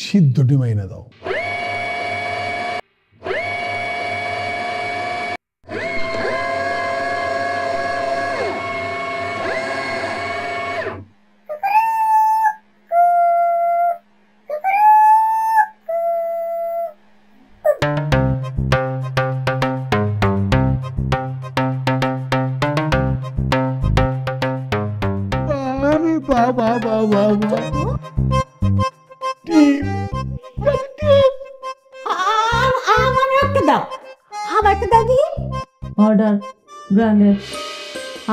সিদ্ধ ডিম এনে দাও। বাবা বাবা ডিম অর্ডার গ্রান্ডেড।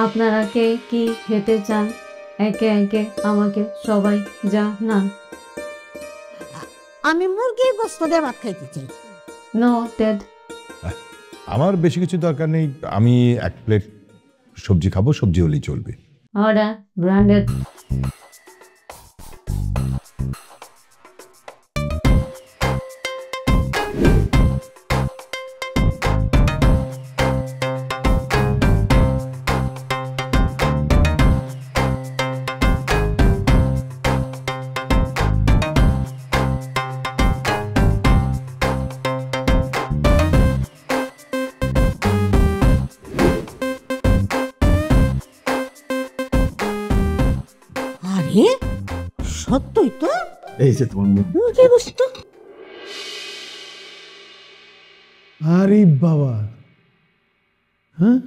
আপনারা কে কি খেতে চান একে একে আমাকে সবাই জানান। আমি মুরগির গোশত দিয়ে ভাত খাইতে চাই। নোটেড। আমার বেশি কিছু দরকার নেই, আমি এক প্লেট সবজি খাবো, সবজি হলেই চলবে। অর্ডার গ্রান্ডেড। আরে সত্যই তো, এই যে তোমার মুরগির গোশত। আরে বাবা, হ্যাঁ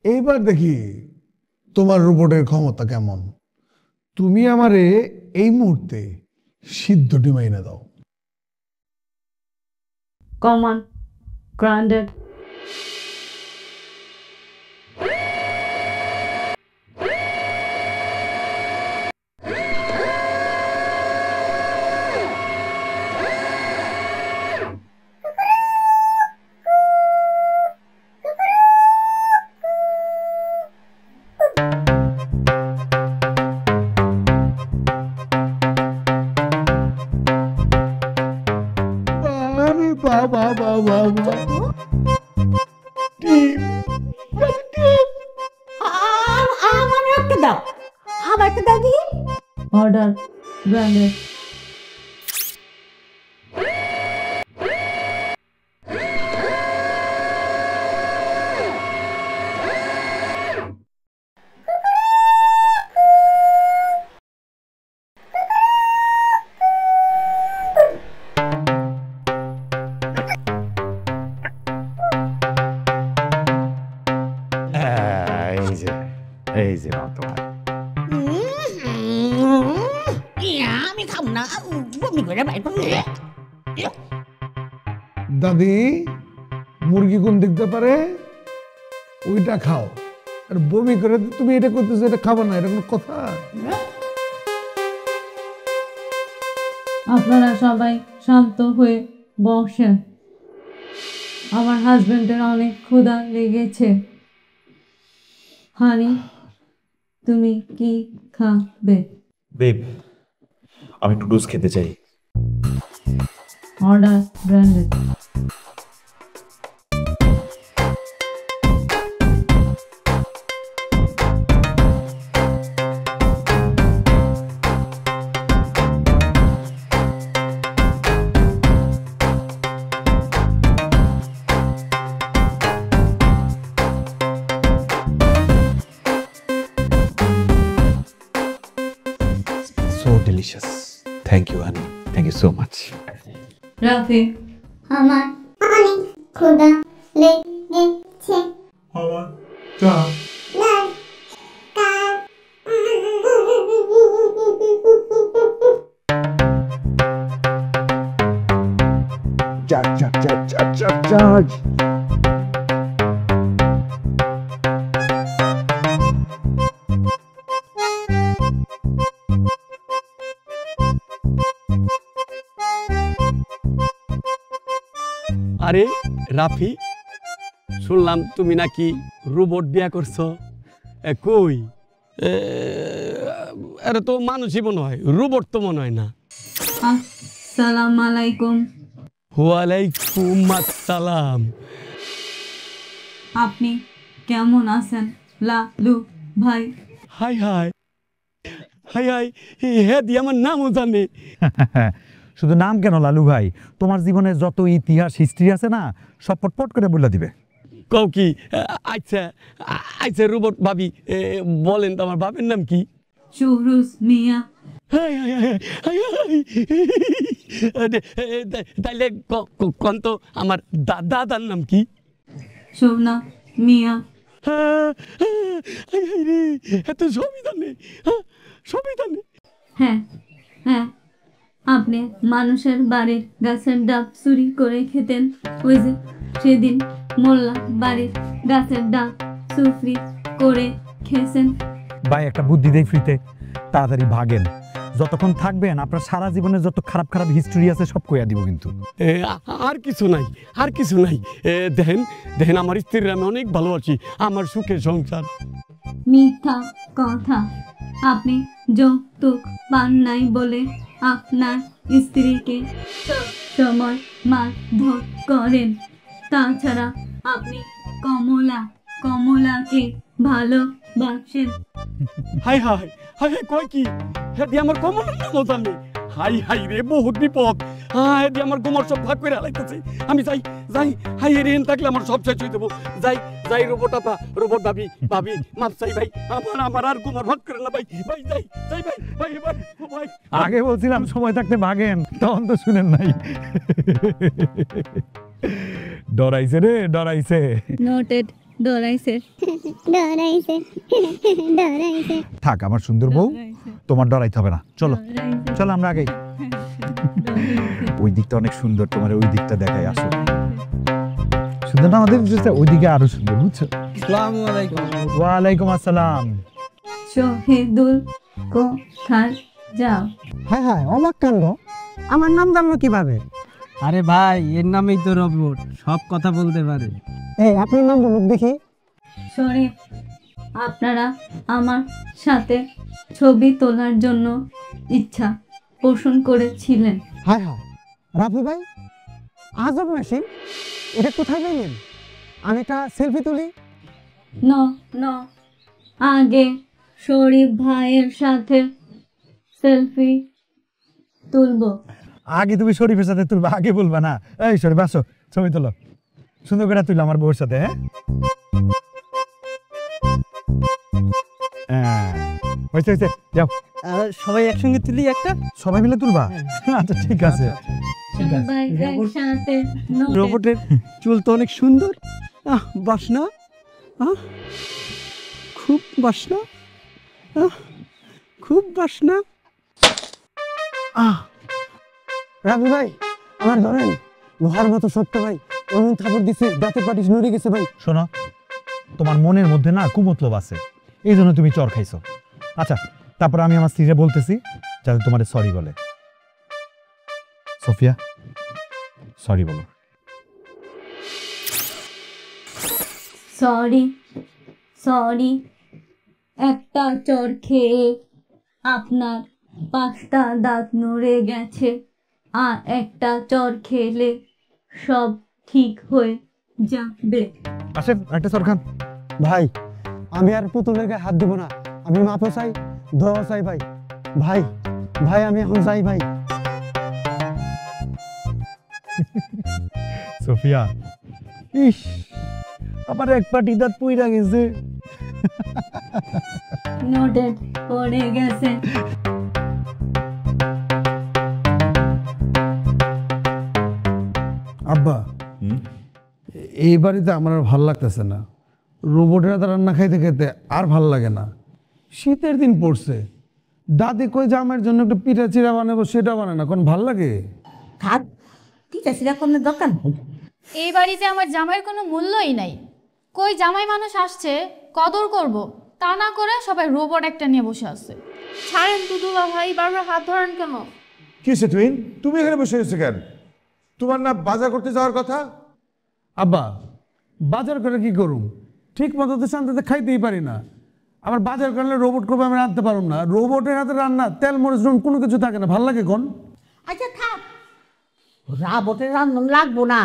এইবার দেখি তোমার রোবটের ক্ষমতা কেমন। তুমি আমারে এই মুহূর্তে সিদ্ধ ডিম এনে দাও। কমান গ্রান্ডেড। আরে বাবা বাবা ডিম আমার একটা দাও, আমার একটা দাও দিই। অর্ডার গ্রান্ডেড। এই যে তোমার আমি খাবো না, বমি করে বাইর করবো। দাদি, মুরগি কোন দেখতে পারে ওইটা খাও, আর বমি করে তুমি এটা করতেছো, এটা খাবার না, এটা কোনো কথা? আপনারা সবাই শান্ত হয়ে বসেন। আমার হাজবেন্ডের অনেক ক্ষুধা লেগেছে। হানি, তুমি কি খাবে? বেব, আমি নুডলস খেতে চাই। Order granted. So delicious. Thank you, honey. Thank you so much. Rafi, আমার অনেক ক্ষুধা লেগেছে। আমার চা দরকার। Charge. আরে রাফি, শুনলাম তুমি নাকি রোবট বিয়া করছো। কই? আরে তো মানুষই মনে হয়, রোবট তো মনে হয় না। আসসালামু আলাইকুম। ওয়ালাইকুম আসসালাম। আপনি কেমন আছেন লালু ভাই? হাই হাই হাই হাই, হে দি আমার নামও জানে। শুধু নাম কেন লালু ভাই, তোমার জীবনে যত ইতিহাস হিস্ট্রি আছে না সব পটপট করে বলে দিবে। কও কি? আচ্ছা আচ্ছা রোবট ভাবি, বলেন তো আমার বাপের নাম কি? সুরুজ মিয়া। তাইলে কন তো আমার দাদার নাম কি? সোনা মিয়া। এত সবই জানে, সবই জানে। হ্যাঁ হ্যাঁ, আপনি মানুষের বাড়ির গাছের ডাব চুরি করে খেতেন। ওই যে সেদিন মোল্লা বাড়ির গাছের ডাব চুরি করে খেয়েছেন। ভাই একটা বুদ্ধি দেই ফ্রিতে, তাড়াতাড়ি ভাগেন। যতক্ষণ থাকবেন আপনার সারা জীবনে যত খারাপ খারাপ হিস্ট্রি আছে সব কইয়া দিব কিন্তু। আর কিছু নাই, আর কিছু নাই। দেখেন দেখেন, আমার স্ত্রীর আমি অনেক ভালোবাসি, আমার সুখের সংসার। মিথ্যা কথা, আপনি যৌতুক পান নাই বলে আপনার স্ত্রীকে সময় মারধর করেন। তাছাড়া আপনি কমলাকে ভালোবাসেন। হাই হাই হাই হাই, কয় কি? হেদি আমার কমলের নামও জানে। হাই হাই রে, বহুত বিপদ। হ্যাঁ, হেদি আমার গোমর সব ভাগ করে হালাইতেছে। আমি যাই যাই, হাই রেন থাকলে আমার সব শেষ হয়ে দেবো। যাই যাই, রোবট আপা, রোবট ভাবি, ভাবি মাপ চাই ভাই, আমার আর গোমর ভাগ করে না ভাই, ভাই যাই যাই ভাই, ভাই ভাই ভাই। আগে বলছিলাম সময় থাকতে ভাগেন, তখন তো শুনেন নাই। ডরাইছে রে, ডরাইছে। নোটেড, ডরাইছে। থাক আমার সুন্দর বউ, তোমার ডরাইতে হবে না। চলো চলো আমরা আগে। ওই দিকটা অনেক সুন্দর, তোমার ওই দিকটা দেখাই। আসো সুন্দর না আমাদের, ওই দিকে আরো সুন্দর, বুঝছো? আসসালামু আলাইকুম। ওয়ালাইকুম আসসালাম। শহীদুল কোথায় যাও? হ্যাঁ হ্যাঁ, অবাক কাণ্ড, আমার নাম জানলো কিভাবে? আরে ভাই, এর নামেই তো রোবট, সব কথা বলতে পারে। এই আপনার নাম বলুন দেখি। শরীফ, আপনারা আমার সাথে ছবি তোলার জন্য ইচ্ছা পোষণ করেছিলেন। হায় হায়, রাফি ভাই, আজব মেশিন, এটা কোথায় পেলেন? আমি একটা সেলফি তুলি। ন আগে শরীফ ভাইয়ের সাথে সেলফি তুলবো। আগে তুমি শরীফের সাথে তুলবা, আগে বলবা না। এই শরীফ আসো, ছবি তোলো, সুন্দর করে তুলো আমার বউর সাথে। হ্যাঁ হয়েছে হয়েছে, যাও সবাই একসঙ্গে তুলি একটা, সবাই মিলে তুলবা। আচ্ছা ঠিক আছে। রোবটের চুল তো অনেক সুন্দর, বাসনা, খুব বাসনা, খুব বাসনা। রাবি ভাই, আমার ধরেন লোহার মতো সত্য ভাই, এমন থাপড় দিছে দাঁতে পাটি নড়ে গেছে ভাই। শোনো, তোমার মনের মধ্যে না কুমতলব আছে, এই জন্য তুমি চর খাইছো। আচ্ছা, তারপর আমি আমার স্ত্রীকে বলতেছি যাতে তোমার সরি বলে। সোফিয়া, সরি বলো। সরি, একটা চর খেয়ে আপনার 5টা দাঁত নড়ে গেছে, আর একটা চর খেলে সব ঠিক হয়ে যাবে। আসেন একটা চর খান। ভাই, আমি আর পুতুলের গায়ে হাত দিব না, আমি মাপও চাই, দোয়াও চাই ভাই। ভাই ভাই, আমি এখন চাই ভাই। সোফিয়া, ইস আমার এক পাটি দাঁত পুইরা গেছে। নোটেড পড়ে গেছে। আব্বা, এই বাড়িতে আমার আর ভাল লাগতেছে না। রোবটের হাতে রান্না খাইতে খাইতে আর ভাল লাগে না। শীতের দিন পড়ছে, দাদি কই জামাইয়ের জন্য একটু পিঠা চিরা বানাবো, সেটা বানায় না, কোন ভাল লাগে? থাক, ঠিক আছে, কোনো দরকার নেই। এই বাড়িতে আমার জামাইয়ের কোনো মূল্যই নাই। কই জামাই মানুষ আসছে, কদর করব, তা না করে সবাই রোবট একটা নিয়ে বসে আছে। ছাড়েন দুদুলা ভাই, বারবার হাত ধরেন কেন? কি হয়েছে তুই? তুমি এখানে বসে গেছো কেন? তোমার না বাজার করতে যাওয়ার কথা? আব্বা, বাজার করে কি করুম? ঠিক মতো তো শান্তিতে খাইতেই পারি না। আবার বাজার করলে রোবট করবে, আমি রাঁধতে পারুম না। রোবটের হাতে রান্না, তেল মরিচ নুন কোনো কিছু থাকে না, ভাল লাগে কোন? আচ্ছা থাক, রাবটের রান্না লাগবো না।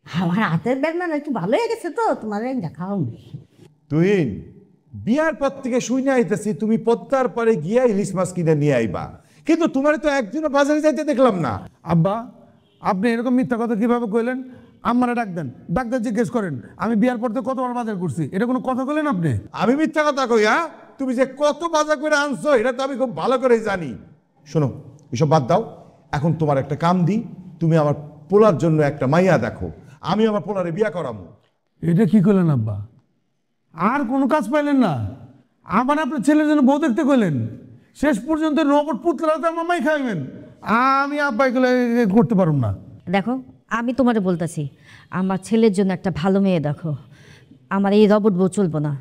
আমার হাতের বেদনা একটু ভালো হয়ে গেছে তো, তোমার দেখাও। তুই বিয়ার পর থেকে শুনে আইতেছি তুমি পদ্মার পরে গিয়া ইলিশ মাছ কিনে নিয়ে আইবা, কিন্তু তোমার তো একদিনও বাজারে যাইতে দেখলাম না। আব্বা, আপনি এরকম মিথ্যা কথা কিভাবে কইলেন? আমারে ডাক দেন, ডাক্তার জিজ্ঞেস করেন আমি বিয়ার পর থেকে কতবার বাজার করছি। এটা কোনো কথা কইলেন আপনি? আমি মিথ্যা কথা কই? হ্যাঁ, তুমি যে কত বাজার করে আনছো এটা তো আমি খুব ভালো করে জানি। শোনো, এসব বাদ দাও। এখন তোমার একটা কাম দিই, তুমি আমার পোলার জন্য একটা মাইয়া দেখো, আমি আমার পোলারে বিয়া করাবো। এটা কি করলেন আব্বা? আর কোনো কাজ পাইলেন না? আমার আপনার ছেলের জন্য বউ দেখতে কইলেন, শেষ পর্যন্ত রোবট পুতলাতে মামাই খাইবেন। আমি আব্বা এগুলো করতে পারুম না। দেখো, আমি তোমারে বলতেছি, আমার ছেলের জন্য একটা ভালো মেয়ে দেখো। আমার এই রবট বউ চলবো না।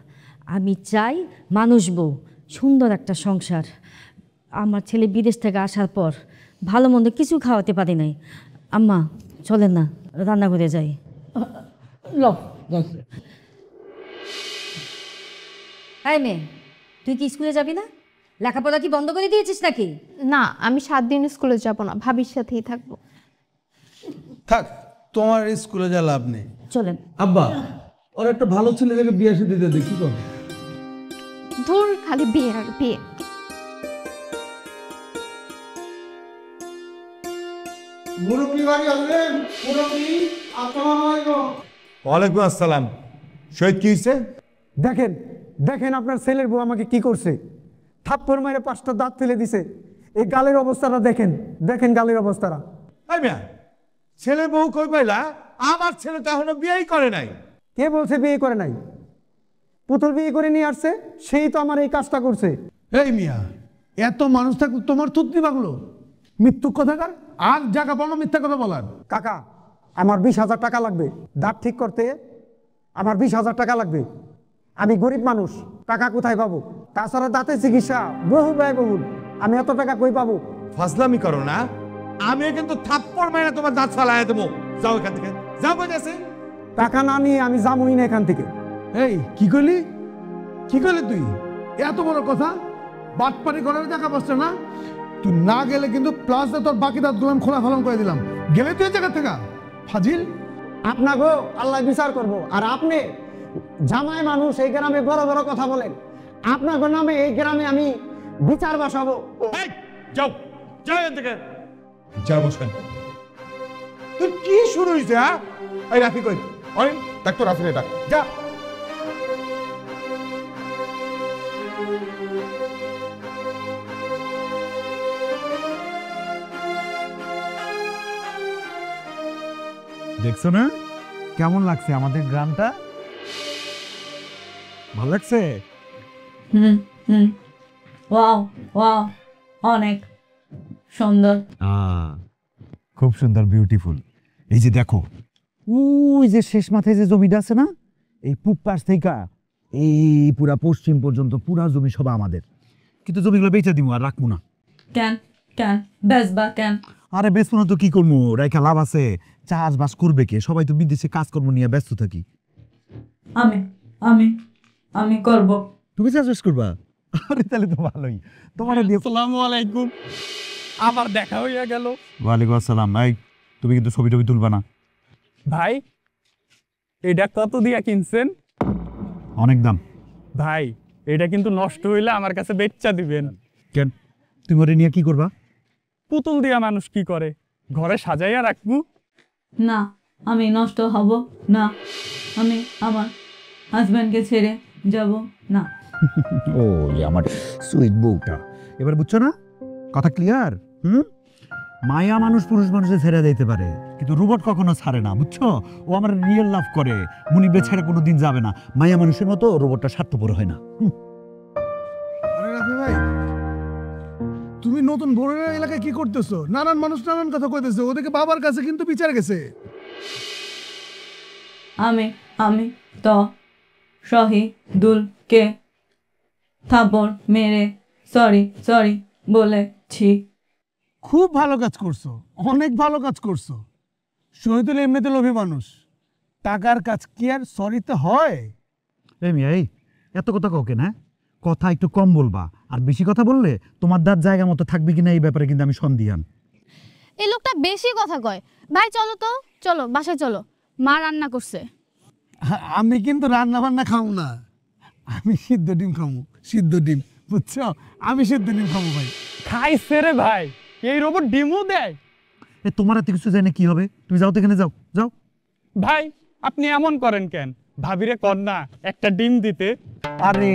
আমি চাই মানুষ বউ, সুন্দর একটা সংসার। আমার ছেলে বিদেশ থেকে আসার পর ভালো মন্দ কিছু খাওয়াতে পারি নাই। আম্মা চলেন না, রান্নাঘরে যাই। হাই মেয়ে, তুই কি স্কুলে যাবি না? লেখাপড়া কি বন্ধ করে দিয়েছিস নাকি? না, আমি 7 দিন স্কুলে যাব না, ভাবির সাথেই থাকবো। থাক, তোমার স্কুলে যা লাভ নেই। চলেন আব্বা, ওর একটা ভালো ছেলে দেখে বিয়ে সাথে দিতে কি করবে? ধুর, খালি বিয়ে আর বিয়ে। ওয়ালাইকুম আসসালাম। শহীদ, কি হয়েছে? দেখেন দেখেন আপনার ছেলের বউ আমাকে কি করছে। থাপ্পড় মেরে 5টা দাঁত ফেলে দিছে। এই গালের অবস্থাটা দেখেন, দেখেন গালের অবস্থাটা। এই মিয়া, ছেলে বউ কই পাইলা? আমার ছেলে তো এখনো বিয়েই করে নাই। কে বলছে বিয়ে করে নাই? পুতুল বিয়ে করে নিয়ে আসছে, সেই তো আমার এই কাজটা করছে। এই মিয়া, এত মানুষ থাকলে তোমার থুতনি বাগলো? মৃত্যু কথাকার আর জায়গা পাও না মিথ্যা কথা বলার। কাকা, আমার 20,000 টাকা লাগবে দাঁত ঠিক করতে। আমার 20,000 টাকা লাগবে। আমি গরিব মানুষ, টাকা কোথায় পাবো? তাছাড়া দাঁতের চিকিৎসা বহু ব্যয়বহুল, আমি এত টাকা কই পাবো? ফাজলামি করো না। আমি কিন্তু থাপ্পড় মাইনা তোমার দাঁত ফালাইয়া দেবো। যাও এখান থেকে, যাও বলেছে। টাকা না নিয়ে আমি যাবই না এখান থেকে। এই কি করলি? কি করলি তুই? এত বড় কথা! বাটপারি করার জায়গা পাচ্ছে না? তুই না গেলে কিন্তু প্লাস তোর বাকি দাঁতগুলো আমি খোলা ফলন করে দিলাম। গেলে তুই জায়গা থেকে ফাজিল। আপনাকেও আল্লাহ বিচার করব। আর আপনি জামাই মানুষ, এই গ্রামে বড় বড় কথা বলেন। আপনার নামে এই গ্রামে আমি বিচার বসাবো। যাও, যাও এখান থেকে। যা বসেন। তুই কি শুরু হয়েছে? হ্যাঁ, এই রাফি কই? অনিল, ডাক তো রাফিরে ডাক। যা। দেখছো না কেমন লাগছে আমাদের গ্রামটা? ভালো লাগছে? ওয়াও ওয়াও, অনেক সুন্দর। খুব সুন্দর, বিউটিফুল। এই যে দেখো, ওই যে শেষ মাথায় যে জমিটা আছে না, এই পূব পাশ থেকে এই পুরা পশ্চিম পর্যন্ত পুরা জমি সব আমাদের। কিন্তু জমিগুলো বেচে দিব, আর রাখবো না। কেন কেন বেচবা কেন? আরে বেচবো না তো কি করবো, রাইখা লাভ আছে? চাষবাস করবে কে? সবাই তো বিদেশে কাজকর্ম নিয়ে ব্যস্ত থাকি। আমি আমি আমি করব। তুমি চাষবাস করবা? আরে তাহলে তো ভালোই। তোমার আসসালামু আলাইকুম, আবার দেখা হইয়া গেল। ওয়ালাইকুম আসসালাম। ভাই, তুমি কিন্তু ছবি টবি তুলবা না। ভাই, এটা কত দিয়া কিনছেন? অনেক দাম। ভাই, এটা কিন্তু নষ্ট হইলে আমার কাছে বেচা দিবেন। কেন, তুমি ওরে নিয়ে কি করবা? পুতুল দিয়া মানুষ কি করে, ঘরে সাজাইয়া রাখবো। না, আমি নষ্ট হব না। আমি আমার হাজব্যান্ডকে ছেড়ে যাব না। ও আমার সুইট বউটা, এবার বুঝছো না? কথা ক্লিয়ার? মায়া মানুষ পুরুষ মানুষে ছেড়ে দিতে পারে, কিন্তু রোবট কখনো ছাড়ে না, বুঝছো? ও আমার রিয়েল লাভ করে, মুনিবে ছেড়ে কোনো দিন যাবে না। মায়া মানুষের মতো রোবটটা স্বার্থপর হয় না। আরে রাফি ভাই, তুমি নতুন বড়ের এলাকায় কি করতেছো? নানান মানুষ নানান কথা কইতেছে, ওদেরকে বাবার কাছে কিন্তু বিচার গেছে। আমি আমি তো শহীদুলকে থাপড় মেরে সরি সরি বলেছি। খুব ভালো কাজ করছো, অনেক ভালো কাজ করছো। শহীদুল এমনিতে লোভী মানুষ, টাকার কাজ কি আর সরিতে হয়? এই মিয়া, এই এত কথা কাউকে না, কথা একটু কম বলবা। আর বেশি কথা বললে তোমার দাঁত জায়গা মতো থাকবে কিনা এই ব্যাপারে কিন্তু আমি সন্দিহান। এই লোকটা বেশি কথা কয়। ভাই চলো তো, চলো বাসায় চলো, মা রান্না করছে। আমি কিন্তু রান্না বান্না খাবো না, আমি সিদ্ধ ডিম খাবো। সিদ্ধ ডিম, বুঝছো? আমি সিদ্ধ ডিম খাবো ভাই। খাইছে রে ভাই, এই রোবট ডিমও দেয়। তোমার এত কিছু জানে কি হবে? তুমি যাও তো, এখানে যাও যাও। ভাই আপনি এমন করেন কেন? ভাবিরে কর না একটা ডিম দিতে। আরে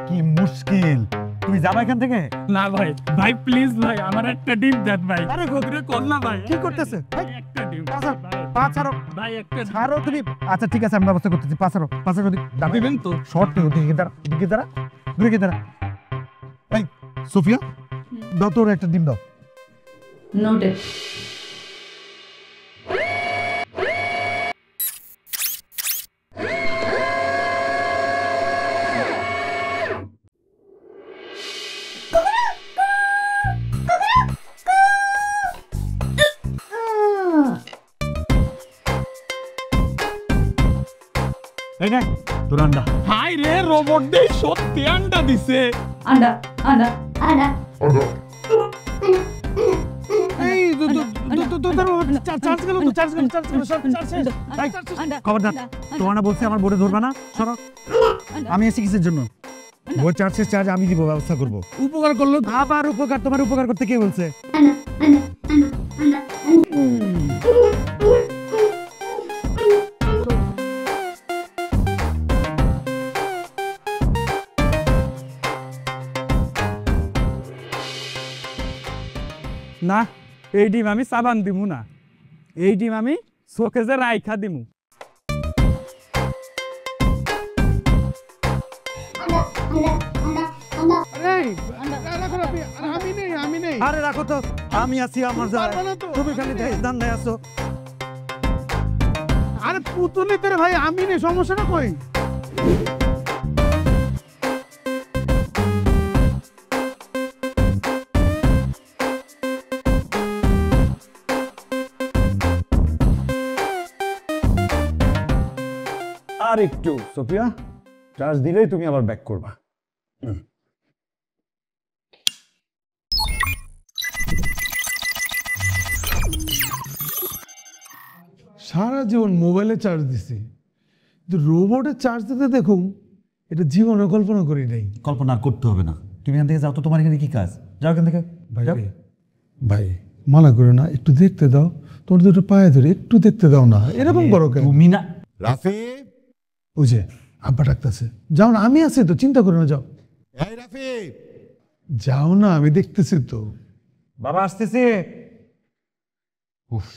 কি মুশকিল, তুমি যাবা এখান থেকে? না ভাই, ভাই প্লিজ ভাই আমার একটা ডিম দেন ভাই। আরে ভাবিরে কর না ভাই। কি করতেছে? একটা ডিম পা ছাড়ো ভাই, একটা ছাড়ো তুমি। আচ্ছা ঠিক আছে, আমি ব্যবস্থা করতেছি। পা ছাড়ো, পা ছাড়ো। দিবেন তো? শর্ট দিকে দাঁড়া, দিকে দাঁড়া, দিকে দাঁড়া। এই সোফিয়া, দাও তোর একটা ডিম দাও। নোটেড। এই নে তোর আন্ডা। হাই রে, রোবট দেই সত্যি আন্ডা দিছে। আন্ডা আন্ডা আদা এই চার্জ গেল তো, চার্জ গেল, চার্জ গেল, খবরদার, তোমার না বলছি আমার বোর্ডে ধরবা না, সরো। আমি এসে কিসের জন্য? বোর্ড চার্জের চার্জ আমি দিব, ব্যবস্থা করবো। উপকার করলো আবার উপকার, তোমার উপকার করতে কে বলছে? না, এই ডিম আমি সাবান দিমু না, এই ডিম আমি শোকেজে রাইখা দিমু। আরে রাখো তো, আমি আছি, আমার তুমি খালি ধান দেয় আসো। আরে পুতুলি তোরে ভাই, আমি নেই, সমস্যাটা কই? আর একটু সোফিয়া, চার্জ দিলেই তুমি আবার ব্যাক করবা। সারা জীবন মোবাইলে চার্জ দিছি, কিন্তু রোবটে চার্জ দিতে দেখুন, এটা জীবনে কল্পনা করি নাই। কল্পনা আর করতে হবে না, তুমি এখান থেকে যাও তো, তোমার এখানে কি কাজ? যাও এখান থেকে। ভাই ভাই মানা করে না, একটু দেখতে দাও, তোমার দুটো পায়ে ধরে একটু দেখতে দাও না, এরকম করো কেন? তুমি না রাফি, ওই যে আব্বা ডাকতেছে, যাও না, আমি আছি তো, চিন্তা করো না, যাও। এই রাফি, যাও না, আমি দেখতেছি তো। বাবা আসতেছে। উফ,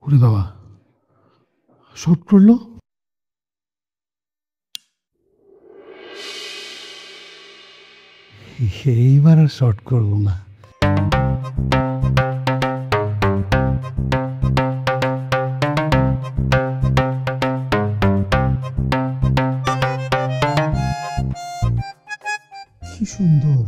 ওরে বাবা, শর্ট করলো। এইবার আর শর্ট করবো না। কি সুন্দর।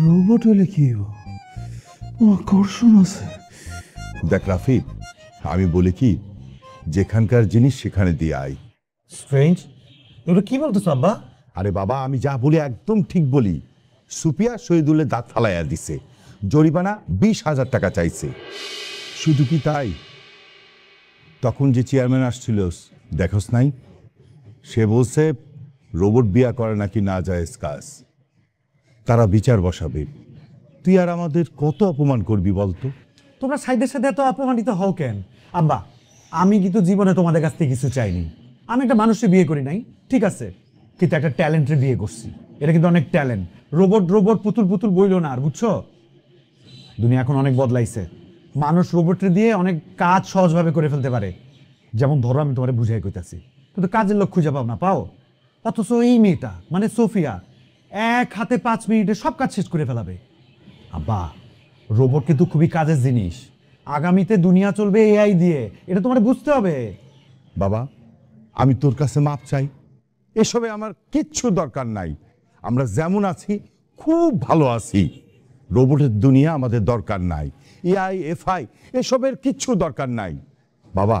রোবট হলে কি আকর্ষণ আছে। দেখ রাফি, আমি বলি কি, যেখানকার জিনিস সেখানে দিয়ে আয়। স্ট্রেঞ্জ, ওটা কি বলতেছো আব্বা? আরে বাবা, আমি যা বলি একদম ঠিক বলি। সুপিয়া শহীদুলের দাঁত ফালাইয়া দিছে, জরিমানা 20,000 টাকা চাইছে। শুধু কি তাই, তখন যে চেয়ারম্যান আসছিল দেখোস নাই, সে বলছে রোবট বিয়া করে নাকি না জায়েজ কাজ, তারা বিচার বসাবে। তুই আর আমাদের কত অপমান করবি বলতো? তোমরা সাইদের সাথে এত অপমানিত হও কেন? আব্বা, আমি কিন্তু জীবনে তোমাদের কাছ থেকে কিছু চাইনি। আমি একটা মানুষকে বিয়ে করি নাই, ঠিক আছে, কিন্তু একটা ট্যালেন্টের বিয়ে করছি। এটা কিন্তু অনেক ট্যালেন্ট। রোবট রোবট পুতুল পুতুল বইল না আর, বুঝছো? দুনিয়া এখন অনেক বদলাইছে। মানুষ রোবটে দিয়ে অনেক কাজ সহজভাবে করে ফেলতে পারে। যেমন ধরো আমি তোমারে বুঝাই কইতাছি, কিন্তু কাজের লোক খুঁজে পাও না, পাও? অথচ এই মেয়েটা মানে সোফিয়া এক হাতে 5 মিনিটে সব কাজ শেষ করে ফেলাবে। আব্বা, রোবট কিন্তু খুবই কাজের জিনিস, আগামীতে দুনিয়া চলবে এআই দিয়ে, এটা তোমার বুঝতে হবে। বাবা, আমি তোর কাছে মাপ চাই, এসবে আমার কিচ্ছু দরকার নাই। আমরা যেমন আছি খুব ভালো আছি। রোবটের দুনিয়া আমাদের দরকার নাই, এআই এফআই এসবের কিচ্ছু দরকার নাই। বাবা,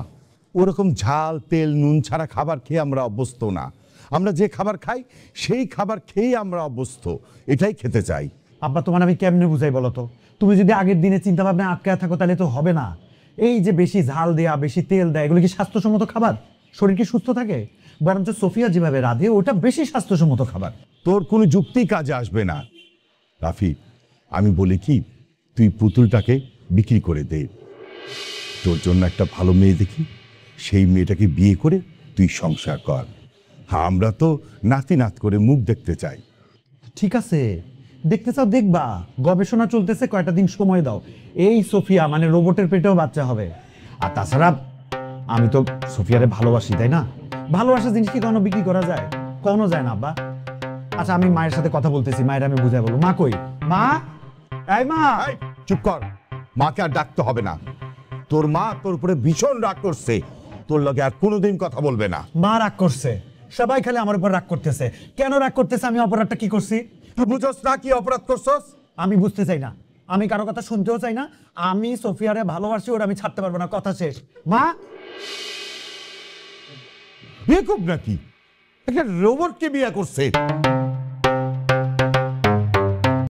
ওরকম ঝাল তেল নুন ছাড়া খাবার খেয়ে আমরা অভ্যস্ত না। আমরা যে খাবার খাই সেই খাবার খেয়েই আমরা অভ্যস্ত, এটাই খেতে চাই। আব্বা, তোমার আমি কেমনে বুঝাই বলো তো? তুমি যদি আগের দিনে চিন্তা ভাবনা আটকায় থাকো তাহলে তো হবে না। এই যে বেশি ঝাল দেয়া, বেশি তেল দেয়, এগুলো কি স্বাস্থ্যসম্মত খাবার? শরীর কি সুস্থ থাকে? বরঞ্চ সোফিয়া যেভাবে রাধে ওটা বেশি স্বাস্থ্যসম্মত খাবার। তোর কোনো যুক্তি কাজে আসবে না। রাফি, আমি বলি কি, তুই পুতুলটাকে বিক্রি করে দে, তোর জন্য একটা ভালো মেয়ে দেখি, সেই মেয়েটাকে বিয়ে করে তুই সংসার কর। আমরা তো নাতি নাত করে মুখ দেখতে চাই। ঠিক আছে, দেখতে চাও দেখবা, গবেষণা চলতেছে, কয়টা দিন সময় দাও। এই সোফিয়া মানে রোবটের পেটেও বাচ্চা হবে। আর তাছাড়া আমি তো সোফিয়ারে ভালোবাসি, তাই না? ভালোবাসা জিনিস কি কখনো বিক্রি করা যায়? কখনো যায় না আব্বা। আচ্ছা, আমি মায়ের সাথে কথা বলতেছি, মায়ের আমি বুঝাই বলবো। মা কই? মা, এই মা। এই, চুপ কর, মাকে আর ডাকতে হবে না। তোর মা তোর উপরে ভীষণ রাগ করছে, তোর লগে আর কোনোদিন কথা বলবে না। মা রাগ করছে? সবাই খালি আমার উপর রাগ করতেছে। কেন রাগ করতেছে? আমি অপরাধটা কি করছি? তুই বুঝছস না কি অপরাধ করছস? আমি বুঝতে চাই না, আমি কারো কথা শুনতেও চাই না। আমি সোফিয়ারে ভালোবাসি, ওরা আমি ছাড়তে পারবো না, কথা শেষ। মা, বেকুব নাকি? একটা রোবটকে বিয়ে করছে।